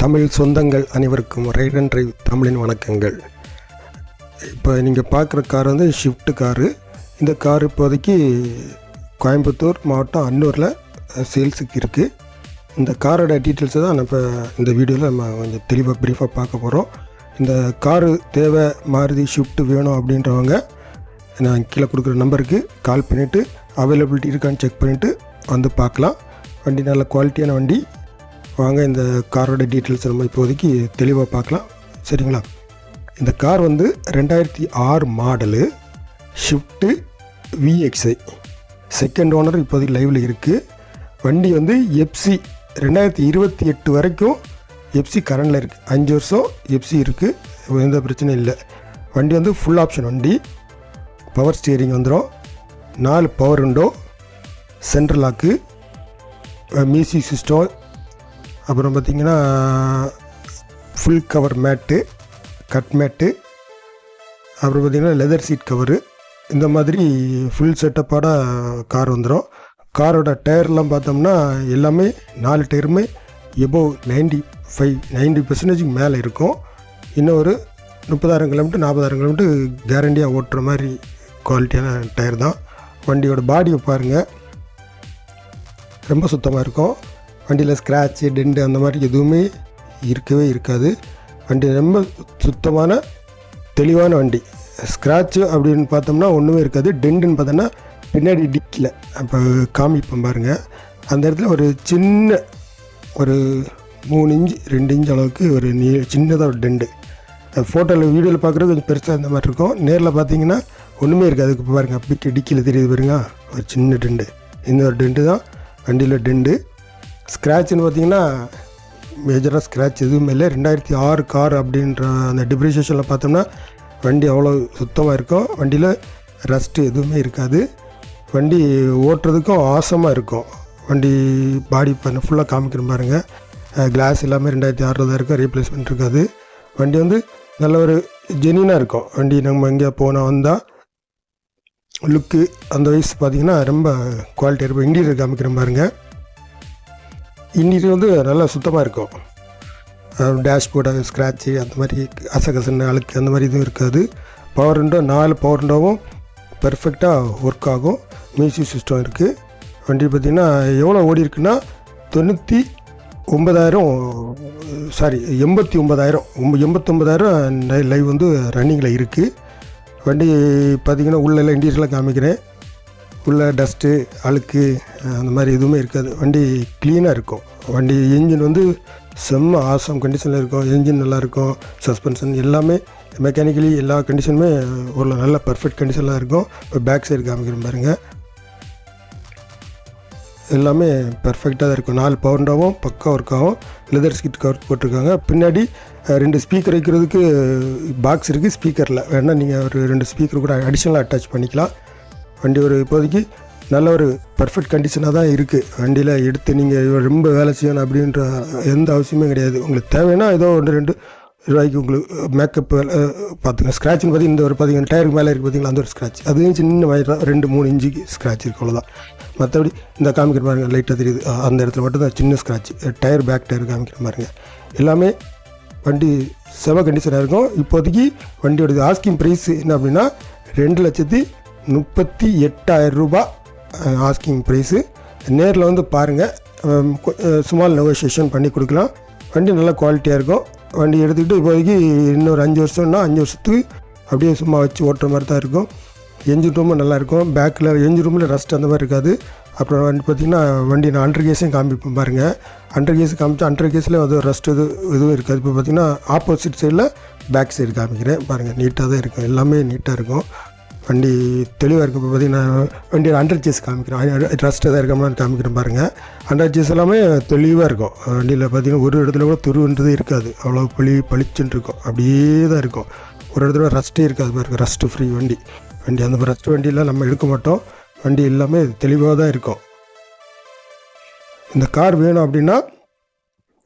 தமிழ் சொந்தங்கள் அனைவருக்கும் right and drive தமிழின் வணக்கங்கள். இப்போ நீங்கள் பார்க்குற கார் வந்து ஷிஃப்ட் காரு. இந்த கார் இப்போதைக்கு கோயம்புத்தூர் மாவட்டம் அன்னூரில் சேல்ஸுக்கு இருக்குது. இந்த காரோட டீட்டெயில்ஸை தான் இப்போ இந்த வீடியோவில் நம்ம கொஞ்சம் தெளிவாக ப்ரீஃபாக பார்க்க போகிறோம். இந்த காரு தேவை, மாருதி ஷிஃப்ட் வேணும் அப்படின்றவங்க நான் கீழே கொடுக்குற நம்பருக்கு கால் பண்ணிவிட்டு அவைலபிலிட்டி இருக்கான்னு செக் பண்ணிவிட்டு வந்து பார்க்கலாம். வண்டி நல்ல குவாலிட்டியான வண்டி. வாங்க இந்த காரோட டீட்டெயில்ஸ் நம்ம இப்போதைக்கு தெளிவாக பார்க்கலாம், சரிங்களா? இந்த கார் வந்து 2006 model shift VXI, second owner இப்போதைக்கு லைவில் இருக்குது. வண்டி வந்து எஃப்சி 2028 வரைக்கும் எஃப்சி கரண்டில் இருக்குது. 5 வருஷம் எஃப்சி இருக்குது, எந்த பிரச்சனையும் இல்லை. வண்டி வந்து ஃபுல் ஆப்ஷன் வண்டி. பவர் ஸ்டியரிங் வந்துடும், 4 power window, central lock, music system, அப்புறம் பார்த்திங்கன்னா full cover mat, cut mat, அப்புறம் பார்த்திங்கன்னா லெதர் சீட் கவரு, இந்த மாதிரி ஃபுல் செட்டப்போட கார் வந்துடும். காரோட டயர்லாம் பார்த்தோம்னா எல்லாமே 4 டயருமே எபோவ் 90% மேலே இருக்கும். இன்னும் ஒரு 30,000 கிலோமீட்டர் 40,000 கிலோமீட்டர் கேரண்டியாக ஓட்டுற மாதிரி குவாலிட்டியான டயர் தான். வண்டியோட பாடியை பாருங்கள், ரொம்ப சுத்தமாக இருக்கும். வண்டியில் ஸ்க்ராட்சு, டெண்டு அந்த மாதிரி எதுவுமே இருக்கவே இருக்காது. வண்டி ரொம்ப சுத்தமான தெளிவான வண்டி. ஸ்க்ராட்சு அப்படின்னு பார்த்தோம்னா ஒன்றுமே இருக்காது. டெண்டுன்னு பார்த்தோன்னா பின்னாடி டிக்கில் இப்போ காமிப்போம் பாருங்கள், அந்த இடத்துல ஒரு சின்ன ஒரு 3 இன்ச் 2 இன்ச் அளவுக்கு ஒரு சின்னதாக ஒரு டெண்டு. ஃபோட்டோவில் வீடியோவில் பார்க்குறது கொஞ்சம் பெருசாக இந்த மாதிரி இருக்கும். நேரில் பார்த்தீங்கன்னா ஒன்றுமே இருக்காது. அதுக்கு பாருங்கள், டிக்கியில் தெரியுது பாருங்க, ஒரு சின்ன டெண்டு. இந்த ஒரு டெண்டு தான் வண்டியில் டெண்டு. ஸ்க்ராட்சுன்னு பார்த்தீங்கன்னா மேஜராக ஸ்க்ராட்ச் எதுவுமே இல்லை. 2006 கார் அப்படின்ற அந்த டிப்ரிசியேஷனில் பார்த்தோம்னா வண்டி அவ்வளோ சுத்தமாக இருக்கும். வண்டியில் ரஸ்ட்டு எதுவுமே இருக்காது. வண்டி ஓட்டுறதுக்கும் ஆசமாக இருக்கும். வண்டி பாடி பண்ண ஃபுல்லாக காமிக்கிற பாருங்க. கிளாஸ் எல்லாமே 2006 தான் இருக்கும், ரீப்ளேஸ்மெண்ட் இருக்காது. வண்டி வந்து நல்ல ஒரு ஜெனியூனாக இருக்கும். வண்டி நம்ம எங்கேயா போனால் வந்தால் லுக்கு அந்த வயசு பார்த்திங்கன்னா ரொம்ப குவாலிட்டியாக இருக்கும். இன்டீரியர் காமிக்கிற பாருங்க. இன்டீரியர் வந்து நல்லா சுத்தமாக இருக்கும். டேஷ்போர்டு ஸ்க்ராட்சு அந்த மாதிரி அசகசன்னு அழுக்கு அந்த மாதிரி எதுவும் இருக்காது. பவர் விண்டோ 4 பவர் விண்டோவும் பெர்ஃபெக்டாக ஒர்க் ஆகும். மியூசிக் சிஸ்டம் இருக்குது. வண்டி பார்த்திங்கன்னா எவ்வளோ ஓடி இருக்குன்னா 89,000 லைவ் வந்து ரன்னிங்கில் இருக்குது. வண்டி பார்த்திங்கன்னா உள்ளெல்லாம் இன்டீரியர்லாம் காமிக்கிறேன். உள்ள டஸ்ட்டு அழுக்கு அந்த மாதிரி எதுவுமே இருக்காது. வண்டி க்ளீனாக இருக்கும். வண்டி என்ஜின் வந்து செம்ம ஆசம் கண்டிஷனில் இருக்கும். என்ஜின் நல்லாயிருக்கும், சஸ்பென்ஷன் எல்லாமே மெக்கானிக்கலி எல்லா கண்டிஷனுமே ஒரு நல்ல பர்ஃபெக்ட் கண்டிஷனில் இருக்கும். இப்போ பேக் சைடு காமிக்கிறேன் பாருங்கள், எல்லாமே பர்ஃபெக்டாக தான் இருக்கும். 4 பவர் விண்டோவும் பக்கா ஒர்க் ஆகும். லெதர் சீட் கவர் போட்டிருக்காங்க. பின்னாடி 2 ஸ்பீக்கர் வைக்கிறதுக்கு பாக்ஸ் இருக்குது. ஸ்பீக்கரில் வேணால் நீங்கள் ஒரு 2 ஸ்பீக்கர் கூட அடிஷ்னலாக அட்டாச் பண்ணிக்கலாம். வண்டி ஒரு இப்போதைக்கு நல்ல ஒரு பர்ஃபெக்ட் கண்டிஷனாக தான் இருக்குது. வண்டியில் எடுத்து நீங்கள் ரொம்ப வேலை செய்யணும் அப்படின்ற எந்த அவசியமே கிடையாது. உங்களுக்கு தேவைன்னா ஏதோ 1-2 ரூபாய்க்கு உங்களுக்கு மேக்கப் பார்த்துங்க. ஸ்க்ராட்ச்னு பார்த்தீங்கன்னா இந்த ஒரு பார்த்தீங்கன்னா டயருக்கு மேலே இருக்குது பார்த்தீங்களா, அந்த ஒரு ஸ்க்ராட்ச் அதுவும் சின்ன வயது தான், 2-3 இன்ச்சுக்கு ஸ்க்ராட்ச் இருக்குது, அவ்வளோதான். மற்றபடி இந்த காமிக்கிற பாருங்கள், லைட்டாக தெரியுது, அந்த இடத்துல மட்டும் தான் சின்ன ஸ்க்ராட்ச். டயர் பேக் டயர் காமிக்கிற பாருங்கள். எல்லாமே வண்டி செம கண்டிஷனாக இருக்கும். இப்போதைக்கு வண்டியோட ஆஸ்கிங் ப்ரைஸ் என்ன அப்படின்னா 2,38,000 ரூபா ஆஸ்கிங் ப்ரைஸு. நேரில் வந்து பாருங்கள், ஸ்மால் நெகோஷியேஷன் பண்ணி கொடுக்கலாம். வண்டி நல்ல குவாலிட்டியாக இருக்கும். வண்டி எடுத்துக்கிட்டு இப்போதைக்கு இன்னொரு 5 வருஷம்னா 5 வருஷத்துக்கு அப்படியே சும்மா வச்சு ஓட்டுற மாதிரி தான் இருக்கும். என்ஜின் ரூமும் நல்லாயிருக்கும். பேக்கில் என்ஜின் ரூமில் ரஸ்ட் அந்த மாதிரி இருக்காது. அப்புறம் வண்டி பார்த்திங்கன்னா வண்டி நான் 100 கேஸையும் காமிப்பேன் பாருங்கள். 100 கேஸ் காமிச்சா 100 கேஸில் அது ரஸ்ட் எதுவும் இருக்காது. இப்போ பார்த்திங்கன்னா ஆப்போசிட் சைடில் பேக் சைடு காமிக்கிறேன் பாருங்கள், நீட்டாக தான் இருக்கும். எல்லாமே நீட்டாக இருக்கும். வண்டி தெளிவாக இருக்கும். இப்போ பார்த்திங்கன்னா வண்டி 100 கேஸ் காமிக்கிறேன், ரஸ்ட் எதாவது இருக்காமல் காமிக்கிறேன் பாருங்கள். 100 கேஸ் எல்லாமே தெளிவாக இருக்கும். வண்டியில் பார்த்திங்கன்னா ஒரு இடத்துல கூட துருன்றதே இருக்காது. அவ்வளோ பளிச்சுன்னு இருக்கும், அப்படியே தான் இருக்கும். ஒரு இடத்துல ரஸ்ட்டே இருக்காது பாருங்கள். ரஸ்ட்டு ஃப்ரீ வண்டி. அந்த ரஸ்ட் வண்டியெலாம் நம்ம எடுக்க மாட்டோம். வண்டி எல்லாமே தெளிவாக தான் இருக்கும். இந்த கார் வேணும் அப்படின்னா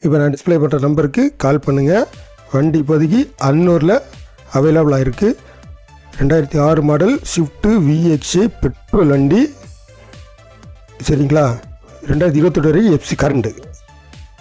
இப்போ நான் டிஸ்பிளே பண்ணுற நம்பருக்கு கால் பண்ணுங்கள். வண்டி இப்போதைக்கு அன்னூரில் அவைலபிளாக இருக்குது. 2006 மாடல் ஷிஃப்ட்டு VXI பெட்ரோல் வண்டி, சரிங்களா? 2028 வரை எஃப்சி கரண்டு.